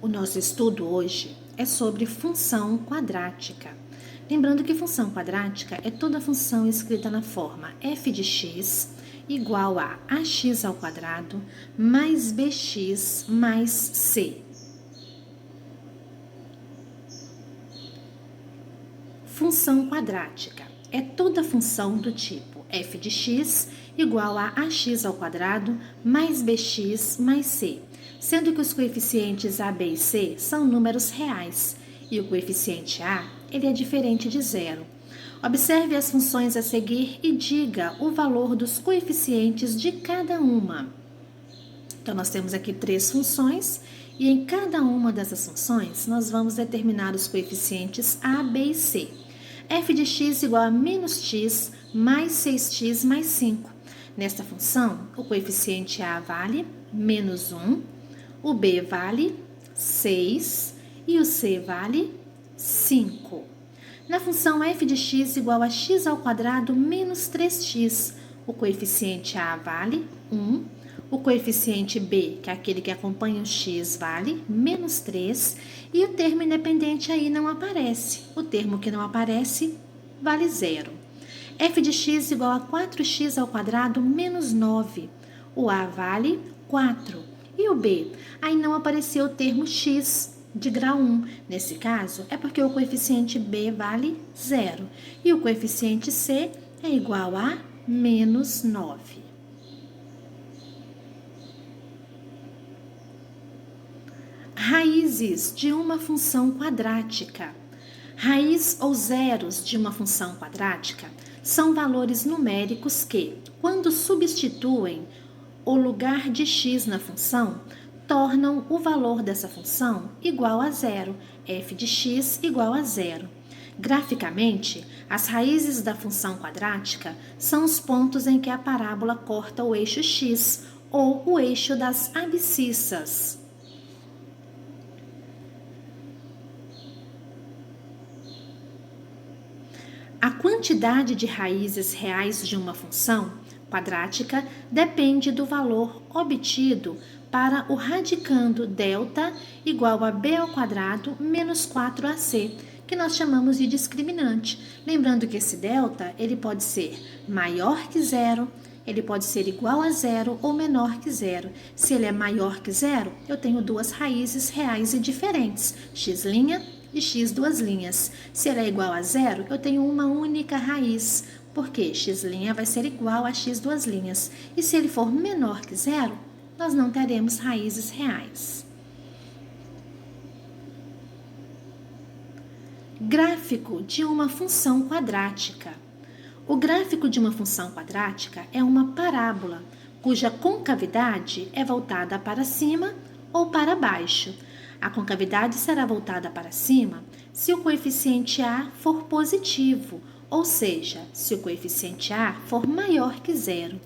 O nosso estudo hoje é sobre função quadrática. Lembrando que função quadrática é toda função escrita na forma f de x igual a ax ao quadrado mais bx mais c. Função quadrática é toda função do tipo f de x igual a ax ao quadrado mais bx mais c, sendo que os coeficientes a, b e c são números reais e o coeficiente a ele é diferente de zero. Observe as funções a seguir e diga o valor dos coeficientes de cada uma. Então, nós temos aqui 3 funções e em cada uma dessas funções nós vamos determinar os coeficientes a, b e c. f de x igual a menos x mais 6x mais 5. Nesta função, o coeficiente a vale menos 1, o b vale 6 e o c vale 5. Na função f de x igual a x ao quadrado menos 3x, o coeficiente a vale 1, o coeficiente b, que é aquele que acompanha o x, vale menos 3 e o termo independente aí não aparece. O termo que não aparece vale 0. f de x igual a 4x ao quadrado menos 9, o a vale 4 e o b, aí não apareceu o termo x de grau 1. Nesse caso, é porque o coeficiente b vale 0 e o coeficiente c é igual a menos 9. Raízes de uma função quadrática. Raiz ou zeros de uma função quadrática são valores numéricos que, quando substituem o lugar de x na função, tornam o valor dessa função igual a zero, f de x igual a zero. Graficamente, as raízes da função quadrática são os pontos em que a parábola corta o eixo x ou o eixo das abscissas. A quantidade de raízes reais de uma função quadrática depende do valor obtido para o radicando delta igual a b ao quadrado menos 4ac, que nós chamamos de discriminante. Lembrando que esse delta ele pode ser maior que zero, ele pode ser igual a zero ou menor que zero. Se ele é maior que zero, eu tenho duas raízes reais e diferentes, x' e x duas linhas. Se ele é igual a zero, eu tenho uma única raiz, porque x' vai ser igual a x duas linhas. E se ele for menor que zero, nós não teremos raízes reais. Gráfico de uma função quadrática. O gráfico de uma função quadrática é uma parábola, cuja concavidade é voltada para cima ou para baixo. A concavidade será voltada para cima se o coeficiente a for positivo, ou seja, se o coeficiente a for maior que zero.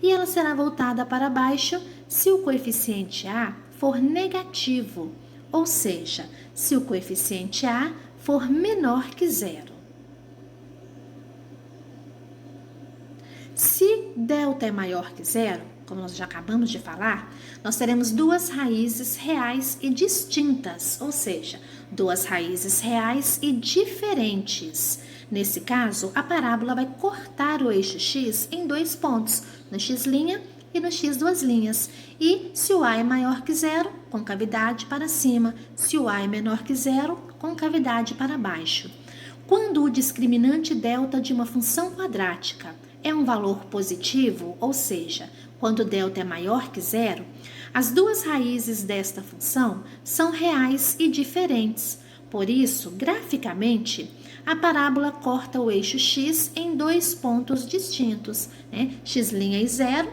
E ela será voltada para baixo se o coeficiente a for negativo, ou seja, se o coeficiente a for menor que zero. Se delta é maior que zero, como nós já acabamos de falar, nós teremos duas raízes reais e distintas, ou seja, duas raízes reais e diferentes. Nesse caso, a parábola vai cortar o eixo x em 2 pontos, no x' e no x duas linhas. E se o a é maior que zero, concavidade para cima. Se o a é menor que zero, concavidade para baixo. Quando o discriminante delta de uma função quadrática é um valor positivo, ou seja, quando delta é maior que zero, as duas raízes desta função são reais e diferentes. Por isso, graficamente, a parábola corta o eixo x em 2 pontos distintos, x' e zero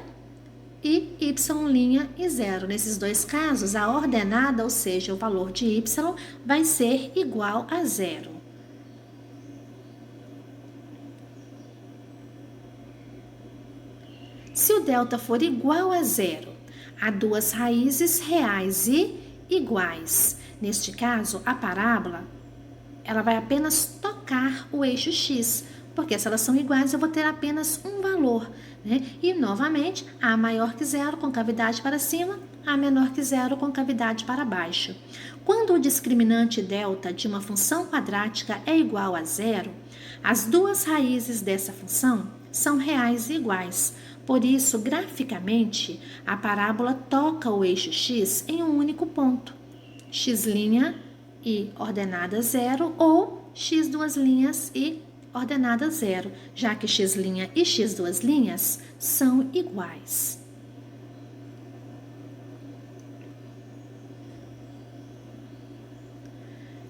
e y' e zero. Nesses 2 casos, a ordenada, ou seja, o valor de y, vai ser igual a zero. Se o delta for igual a zero, há duas raízes reais e iguais. Neste caso, a parábola ela vai apenas tocar o eixo x, porque se elas são iguais, eu vou ter apenas um valor. E, novamente, a maior que zero, concavidade para cima, A menor que zero com cavidade para baixo. Quando o discriminante delta de uma função quadrática é igual a zero, as duas raízes dessa função são reais e iguais. Por isso, graficamente, a parábola toca o eixo x em um único ponto, x' e ordenada zero, ou x duas linhas e ordenada zero, já que x' e x duas linhas são iguais.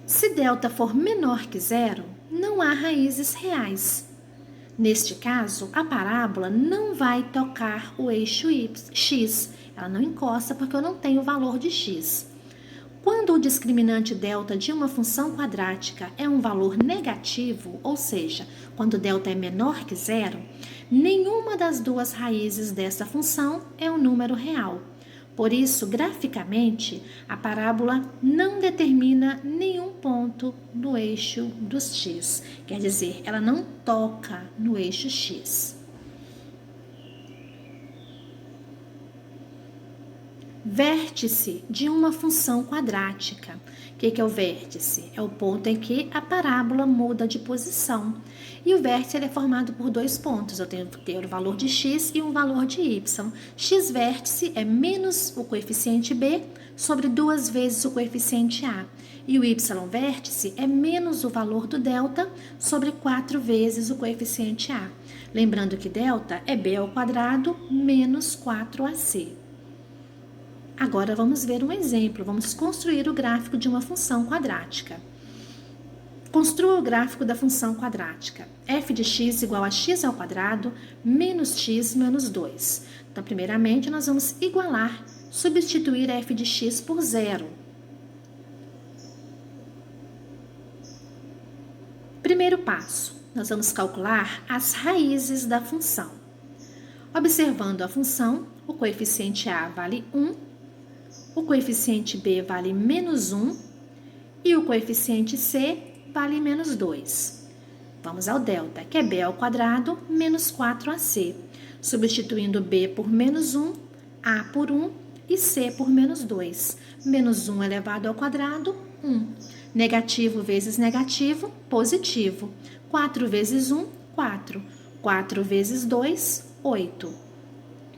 Se delta for menor que zero, não há raízes reais. Neste caso, a parábola não vai tocar o eixo x, ela não encosta porque eu não tenho o valor de x. Quando o discriminante delta de uma função quadrática é um valor negativo, ou seja, quando delta é menor que zero, nenhuma das duas raízes dessa função é um número real. Por isso, graficamente, a parábola não determina nenhum ponto no eixo dos x. Quer dizer, ela não toca no eixo x. Vértice de uma função quadrática. O que é o vértice? É o ponto em que a parábola muda de posição. E o vértice ele é formado por dois pontos. Eu tenho que ter o valor de x e um valor de y. X vértice é menos o coeficiente b sobre 2 vezes o coeficiente a. E o y vértice é menos o valor do delta sobre 4 vezes o coeficiente a. Lembrando que delta é b ao quadrado menos 4ac. Agora vamos ver um exemplo, vamos construir o gráfico de uma função quadrática. Construa o gráfico da função quadrática. f de x igual a x ao quadrado menos x menos 2. Então, primeiramente, nós vamos igualar, substituir f de x por zero. Primeiro passo, nós vamos calcular as raízes da função. Observando a função, o coeficiente a vale 1, o coeficiente b vale menos 1 e o coeficiente c vale menos 2. Vamos ao delta, que é b ao quadrado menos 4ac. Substituindo b por menos 1, a por 1 e c por menos 2. Menos 1 elevado ao quadrado, 1. Negativo vezes negativo, positivo. 4 vezes 1, 4. 4 vezes 2, 8.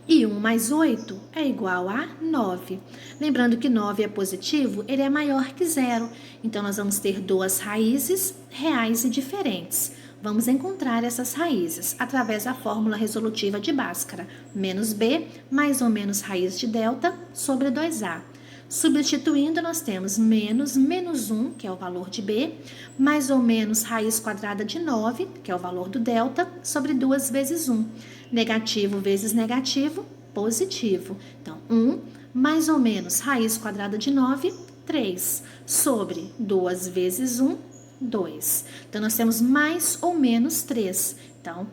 E 1 mais 8 é igual a 9. Lembrando que 9 é positivo, ele é maior que zero. Então, nós vamos ter duas raízes reais e diferentes. Vamos encontrar essas raízes através da fórmula resolutiva de Bhaskara. Menos b mais ou menos raiz de delta sobre 2a. Substituindo, nós temos menos 1, que é o valor de b, mais ou menos raiz quadrada de 9, que é o valor do delta, sobre 2 vezes 1. Negativo vezes negativo, positivo. Então, 1 mais ou menos raiz quadrada de 9, 3. Sobre 2 vezes 1, 2. Então, nós temos mais ou menos 3. Então,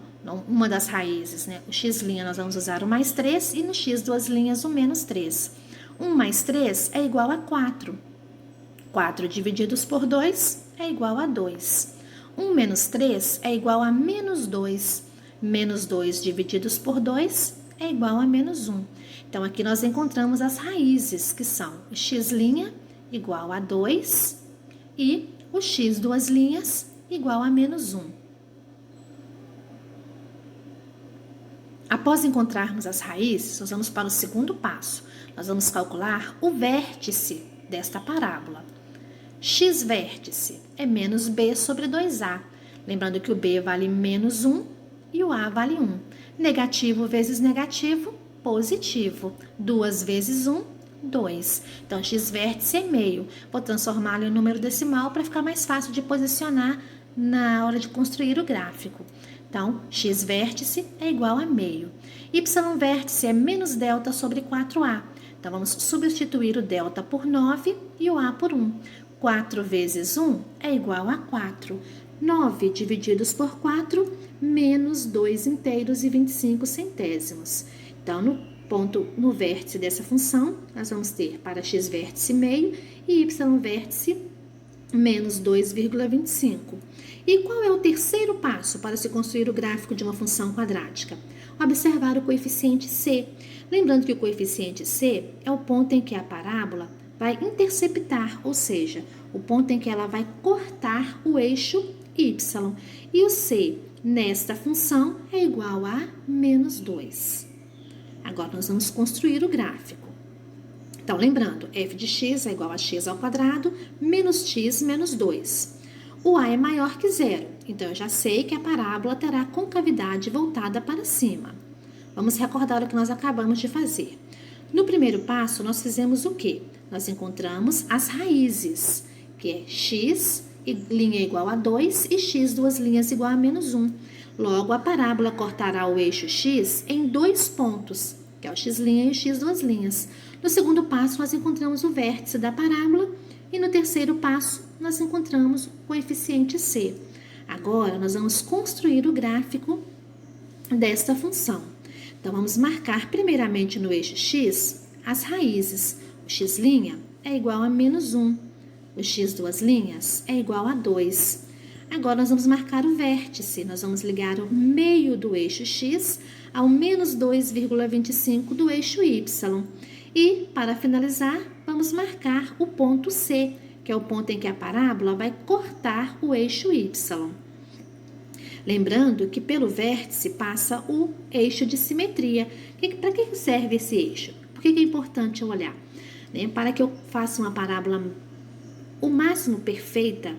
uma das raízes, né? O x' nós vamos usar o mais 3 e no x duas linhas o menos 3. 1 mais 3 é igual a 4. 4 divididos por 2 é igual a 2. 1 menos 3 é igual a menos 2. Menos 2 divididos por 2 é igual a menos 1. Então, aqui nós encontramos as raízes, que são o x' igual a 2 e o x duas linhas igual a menos 1. Após encontrarmos as raízes, nós vamos para o segundo passo. Nós vamos calcular o vértice desta parábola. X vértice é menos b sobre 2a. Lembrando que o b vale menos 1 e o a vale 1. Negativo vezes negativo, positivo. 2 vezes 1, 2. Então, x vértice é meio. Vou transformá-lo em número decimal para ficar mais fácil de posicionar na hora de construir o gráfico. Então, x vértice é igual a meio. Y vértice é menos delta sobre 4a. Então, vamos substituir o delta por 9 e o a por 1. 4 vezes 1 é igual a 4. 9 divididos por 4, menos 2 inteiros e 25 centésimos. Então, no vértice dessa função, nós vamos ter para x vértice meio e y vértice menos 2,25. E qual é o terceiro passo para se construir o gráfico de uma função quadrática? observar o coeficiente C. Lembrando que o coeficiente C é o ponto em que a parábola vai interceptar, ou seja, o ponto em que ela vai cortar o eixo Y. E o C nesta função é igual a menos 2. Agora, nós vamos construir o gráfico. Então, lembrando, f de x é igual a x ao quadrado menos x menos 2. O a é maior que zero, então eu já sei que a parábola terá concavidade voltada para cima. Vamos recordar o que nós acabamos de fazer. No primeiro passo, nós fizemos o quê? Nós encontramos as raízes, que é x, linha igual a 2, e x, duas linhas igual a menos 1. Logo, a parábola cortará o eixo x em dois pontos, que é o x' e o x, duas linhas. No segundo passo, nós encontramos o vértice da parábola e no terceiro passo, nós encontramos o coeficiente C. Agora, nós vamos construir o gráfico desta função. Então, vamos marcar primeiramente no eixo x as raízes. O x' é igual a menos 1. O x, duas linhas, é igual a 2. Agora, nós vamos marcar o vértice. Nós vamos ligar o meio do eixo x ao menos 2,25 do eixo y. E, para finalizar, vamos marcar o ponto C, que é o ponto em que a parábola vai cortar o eixo y. Lembrando que pelo vértice passa o eixo de simetria. Para que serve esse eixo? Por que é importante eu olhar? Para que eu faça uma parábola o máximo perfeita,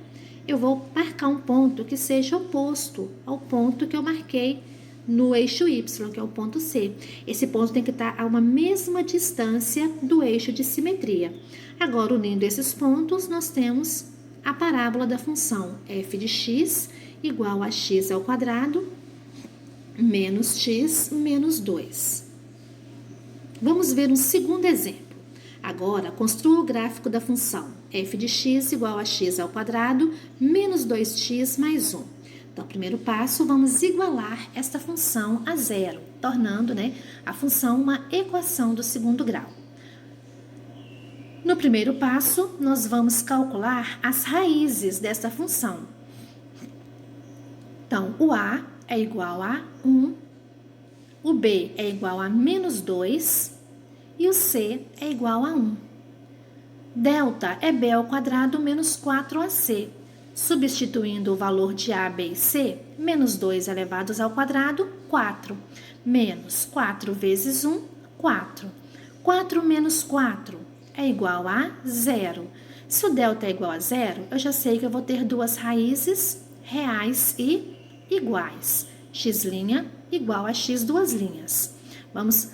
eu vou marcar um ponto que seja oposto ao ponto que eu marquei no eixo y, que é o ponto C. Esse ponto tem que estar a uma mesma distância do eixo de simetria. Agora, unindo esses pontos, nós temos a parábola da função f de x igual a x ao quadrado menos x menos 2. Vamos ver um segundo exemplo. Agora, construa o gráfico da função f de x igual a x ao quadrado menos 2x mais 1. Então, primeiro passo, vamos igualar esta função a zero, tornando a função uma equação do segundo grau. No primeiro passo, nós vamos calcular as raízes desta função. Então, o a é igual a 1, o b é igual a menos 2 e o c é igual a 1. Delta é b ao quadrado menos 4ac. Substituindo o valor de a, b e c, menos 2 elevados ao quadrado, 4. Menos 4 vezes 1, 4. 4 menos 4 é igual a 0. Se o delta é igual a 0, eu já sei que eu vou ter duas raízes reais e iguais. X' igual a x, duas linhas. Vamos,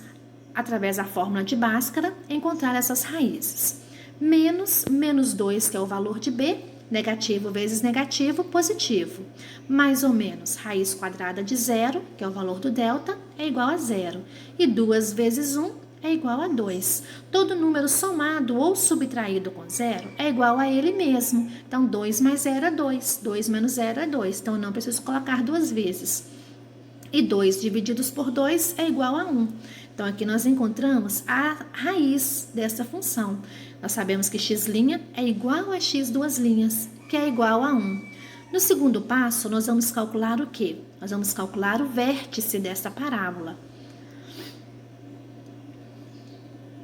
através da fórmula de Bhaskara, encontrar essas raízes. Menos 2, que é o valor de b, negativo vezes negativo, positivo. Mais ou menos, raiz quadrada de 0, que é o valor do delta, é igual a 0. E 2 vezes 1 é igual a 2. Todo número somado ou subtraído com 0 é igual a ele mesmo. Então, 2 mais 0 é 2. 2 menos 0 é 2. Então, eu não preciso colocar duas vezes. E 2 divididos por 2 é igual a 1. Então, aqui nós encontramos a raiz dessa função. Nós sabemos que x' é igual a x, duas linhas, que é igual a 1. No segundo passo, nós vamos calcular o quê? Nós vamos calcular o vértice desta parábola.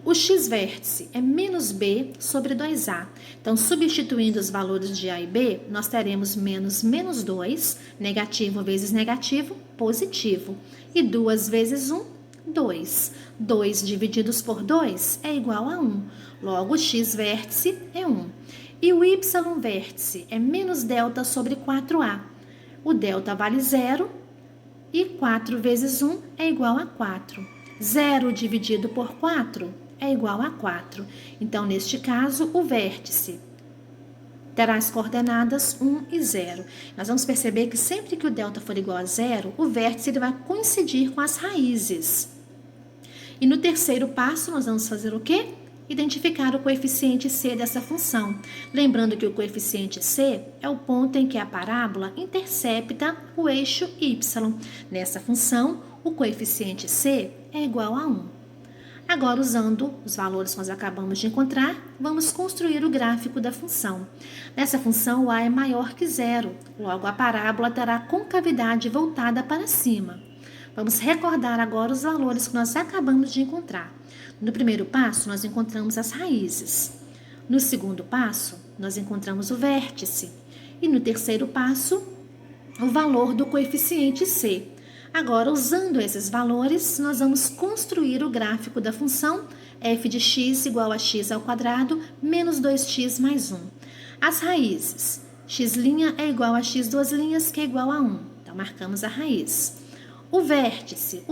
O x-vértice é menos b sobre 2a. Então, substituindo os valores de a e b, nós teremos menos 2, negativo vezes negativo, positivo. E 2 vezes 1, 2. 2 divididos por 2 é igual a 1. Logo, o x-vértice é 1. E o y-vértice é menos delta sobre 4a. O delta vale 0 e 4 vezes 1 é igual a 4. 0 dividido por 4 é igual a 4. Então, neste caso, o vértice terá as coordenadas 1 e 0. Nós vamos perceber que sempre que o delta for igual a 0, o vértice ele vai coincidir com as raízes. E no terceiro passo, nós vamos fazer o quê? Identificar o coeficiente C dessa função. Lembrando que o coeficiente C é o ponto em que a parábola intercepta o eixo Y. Nessa função, o coeficiente C é igual a 1. Agora, usando os valores que nós acabamos de encontrar, vamos construir o gráfico da função. Nessa função, o a é maior que 0, logo a parábola terá concavidade voltada para cima. Vamos recordar agora os valores que nós acabamos de encontrar. No primeiro passo, nós encontramos as raízes. No segundo passo, nós encontramos o vértice. E no terceiro passo, o valor do coeficiente C. Agora, usando esses valores, nós vamos construir o gráfico da função f de x igual a x ao quadrado menos 2x mais 1. As raízes, x' é igual a x duas linhas, que é igual a 1. Então, marcamos a raiz. O vértice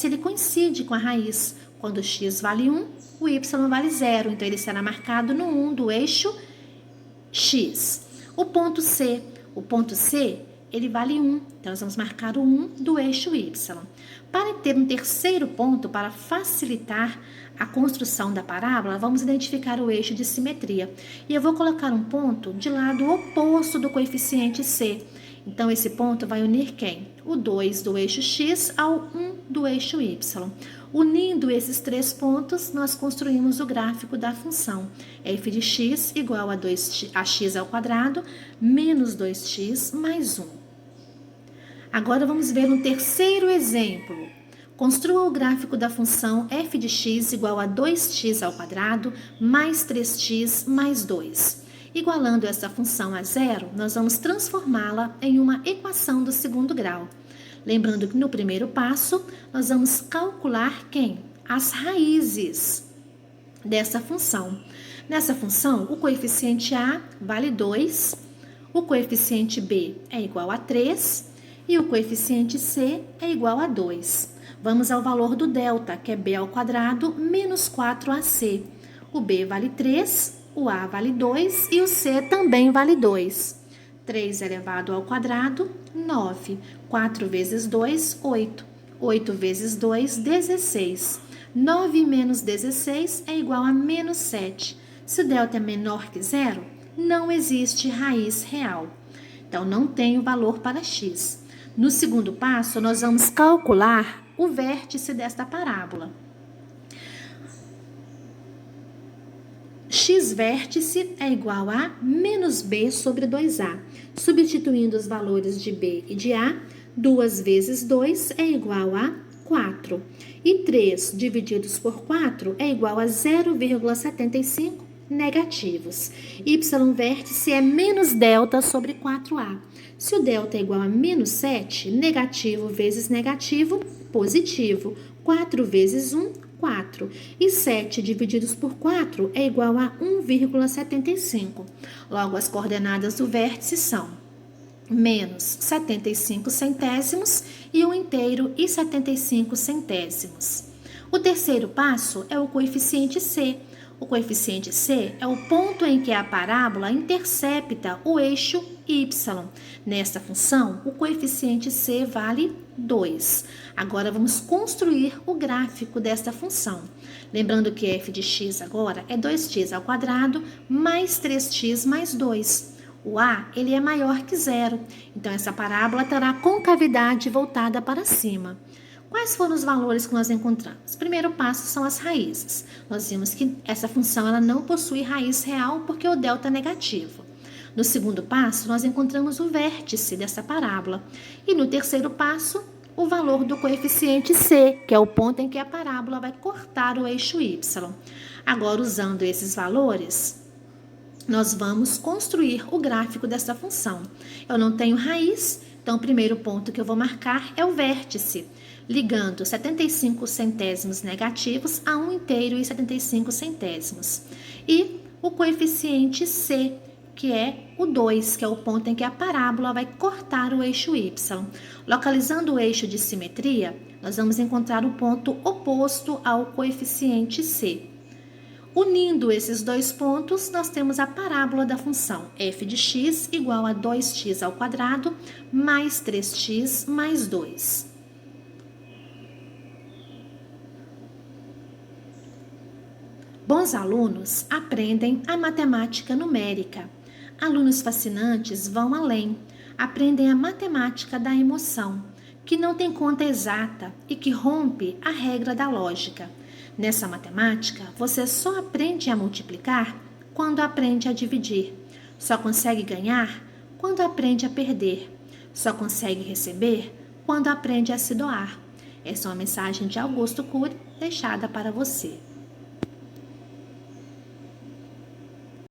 ele coincide com a raiz. Quando x vale 1, o y vale 0. Então, ele será marcado no 1 do eixo x. O ponto C, ele vale 1. Então, nós vamos marcar o 1 do eixo y. Para ter um terceiro ponto, para facilitar a construção da parábola, vamos identificar o eixo de simetria. E eu vou colocar um ponto de lado oposto do coeficiente C. Então, esse ponto vai unir quem? O 2 do eixo x ao 1 do eixo y. Unindo esses três pontos, nós construímos o gráfico da função f de x igual a x ao quadrado menos 2x mais 1. Agora, vamos ver um terceiro exemplo. Construa o gráfico da função f de x igual a 2x ao quadrado mais 3x mais 2. Igualando essa função a zero, nós vamos transformá-la em uma equação do segundo grau. Lembrando que no primeiro passo, nós vamos calcular quem? As raízes dessa função. Nessa função, o coeficiente a vale 2, o coeficiente b é igual a 3 e o coeficiente c é igual a 2. Vamos ao valor do delta, que é b ao quadrado menos 4ac. O b vale 3, o a vale 2 e o c também vale 2. 3 elevado ao quadrado, 9. 4 vezes 2, 8. 8 vezes 2, 16. 9 menos 16 é igual a menos 7. Se o delta é menor que zero, não existe raiz real. Então, não tem o valor para x. No segundo passo, nós vamos calcular o vértice desta parábola. X vértice é igual a menos b sobre 2a. Substituindo os valores de b e de a, 2 vezes 2 é igual a 4. E 3 divididos por 4 é igual a 0,75 negativos. Y vértice é menos delta sobre 4a. Se o delta é igual a menos 7, negativo vezes negativo, positivo. 4 vezes 1, 4. E 7 divididos por 4 é igual a 1,75. Logo, as coordenadas do vértice são menos 75 centésimos e 1 inteiro e 75 centésimos. O terceiro passo é o coeficiente C. O coeficiente C é o ponto em que a parábola intercepta o eixo y. Nesta função, o coeficiente C vale 2. Agora, vamos construir o gráfico desta função. Lembrando que f de x agora é 2x ao quadrado mais 3x mais 2. O a, ele é maior que zero. Então, essa parábola terá concavidade voltada para cima. Quais foram os valores que nós encontramos? O primeiro passo são as raízes. Nós vimos que essa função ela não possui raiz real porque o delta é negativo. No segundo passo, nós encontramos o vértice dessa parábola. E no terceiro passo, o valor do coeficiente C, que é o ponto em que a parábola vai cortar o eixo y. Agora, usando esses valores, nós vamos construir o gráfico dessa função. Eu não tenho raiz, então o primeiro ponto que eu vou marcar é o vértice, ligando 75 centésimos negativos a 1 inteiro e 75 centésimos. E o coeficiente C, que é o 2, que é o ponto em que a parábola vai cortar o eixo y. Localizando o eixo de simetria, nós vamos encontrar o ponto oposto ao coeficiente C. Unindo esses dois pontos, nós temos a parábola da função f de x igual a 2x ao quadrado mais 3x mais 2. Bons alunos aprendem a matemática numérica. Alunos fascinantes vão além, aprendem a matemática da emoção, que não tem conta exata e que rompe a regra da lógica. Nessa matemática, você só aprende a multiplicar quando aprende a dividir. Só consegue ganhar quando aprende a perder. Só consegue receber quando aprende a se doar. Essa é uma mensagem de Augusto Cury deixada para você.